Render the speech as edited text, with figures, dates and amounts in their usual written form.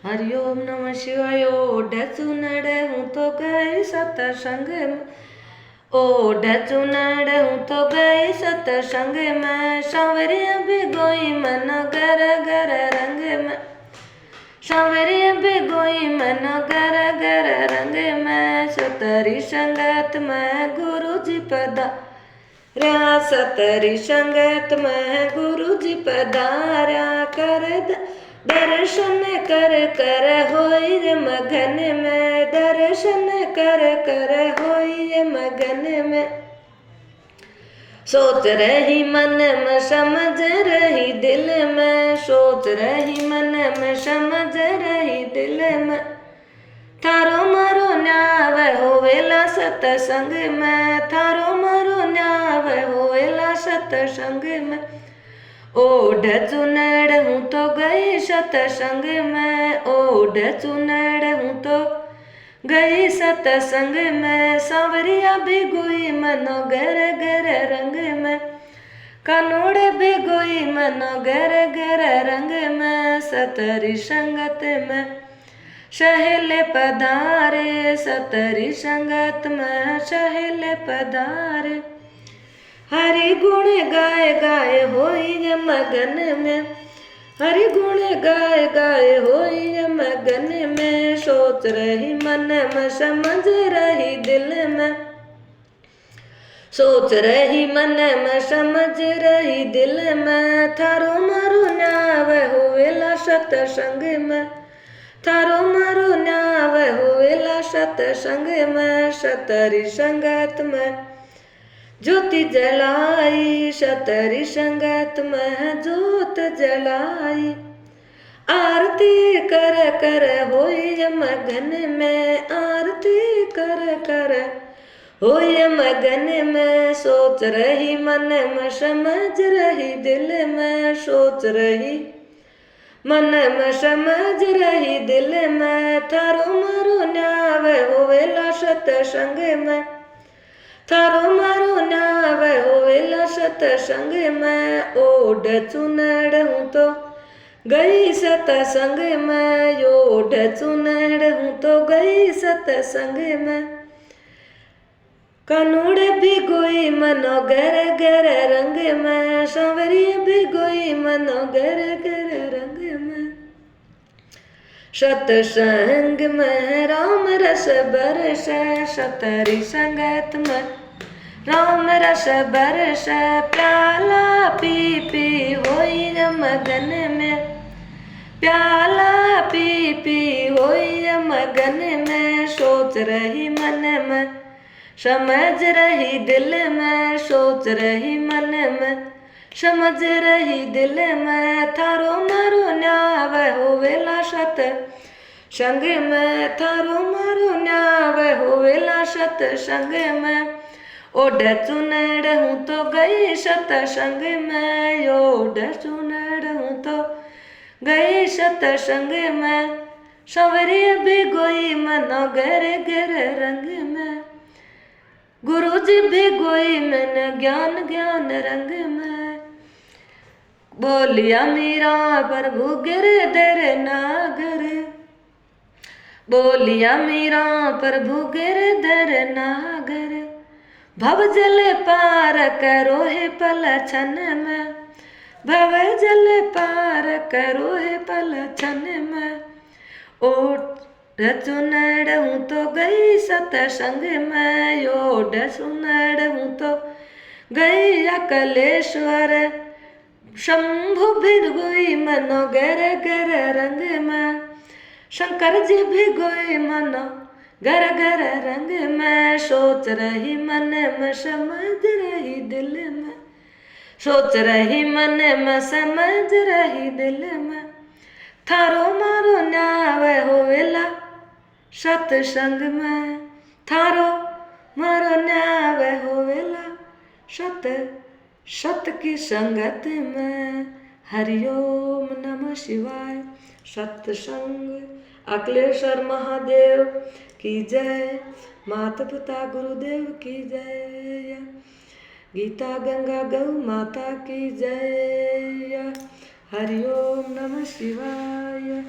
हरिओम नमः शिवाय। ओढ़ चुनड़ हूँ तो गई सत्संग में, ओढ़ चुनड़ हूँ तो गई सत्संग में, सांवरिया भिगोई मन गर गर रंग में, सांवरिया भिगोई मन गर गर रंग में, सतरी संगत में गुरु जी पधारा, सतरी संगत में गुरु जी पधारा, कर दर्शन कर कर होई रे मगन में, दर्शन कर कर होई रे मगन में, सोच रही मन में समझ रही दिल में, सोच रही मन में समझ रही दिल में, थारो मारो न्याव होवेला सत्संग में, थारो मारो न्याव होवेला सत्संग में, ओढ़ चुनड़ हूँ तो गई सत्संग में, ओढ़ चुनड़ हूँ तो गई सत्संग में, सांवरिया भिगोई मनो गर गर रंग में, कानूड़ भिगोई मनो गर गर रंग में, सतरी संगत में सहेले पधारे, सतरी संगत में सहेले पधारे, हरि गुण गाय गाय होई मगन में, हरि गुण गाय गाय होई मगन में, सोच रही मन में समझ रही दिल में, सोच रही मन में समझ रही दिल में, थारो मारो न्याव होवेला सत्संग में, थारो मारो न्याव होवेला सत्संग में, सतरी संगत में ज्योति जलाई, सतरी संगत में ज्योत जलाई, आरती कर कर होई मगन में, आरती कर कर होई मगन में, सोच रही मन में समझ रही दिल में, सोच रही मन में समझ रही दिल में, थारो मारो न्याव होवेला सत्संग में, थारो मारो न्याव होवेला सत्संग में, ओढ़ चुनड़ हूँ तो गई सत्संग में, ओढ़ चुनड़ हूँ तो गई सत्संग में, कानूड़ भिगोई मनो गर गर रंग में, सांवरिया भिगोई मनो गर गर रंग में, सत्संग में राम रस बरस, सतरी संगत में राम रस बरस, प्याला पी पी होई मगन में, प्याला पी पी होई मगन में, सोच रही मन में समझ रही दिल में, सोच रही मन में समझ रही दिल में, थारो मारो न्याव होवेला सत्संग में, थारो मारो न्याव होवेला सत्संग में, ओढ़ चुनड़ हूँ तो गई सत्संग में, ओढ़ चुनड़ हूँ तो गई सत्संग में, सांवरिया भिगोई मनो गर गर रंग में, गुरु जी भिगोई मन ज्ञान ज्ञान रंग में, बोलिया मीरा प्रभु गिरधर नागर, बोलिया मीरा प्रभु गिरधर नागर, भव जल पार करो है पल छन में, भव जल पार करो है पल छन में, ओढ़ चुनड़ हूँ तो गई सत्संग में, ओढ़ चुनड़ हूँ तो गई अकलेश्वर, शंभु भिगोई मनो गर गर रंग में, शंकर जी भिगोई मनो गर गर रंग में, सोच रही मन में समझ रही दिल में, सोच रही मन में समझ रही दिल में, थारो मारो न्याव होवेला सत्संग में, थारो मारो न्याव होवेला सत की संगत में, हरिओम नमः शिवाय। सत्संग अखिलेश्वर महादेव की जय, माता पिता गुरुदेव की जय, गीता गंगा गौ माता की जय, हरिओम नमः शिवाय।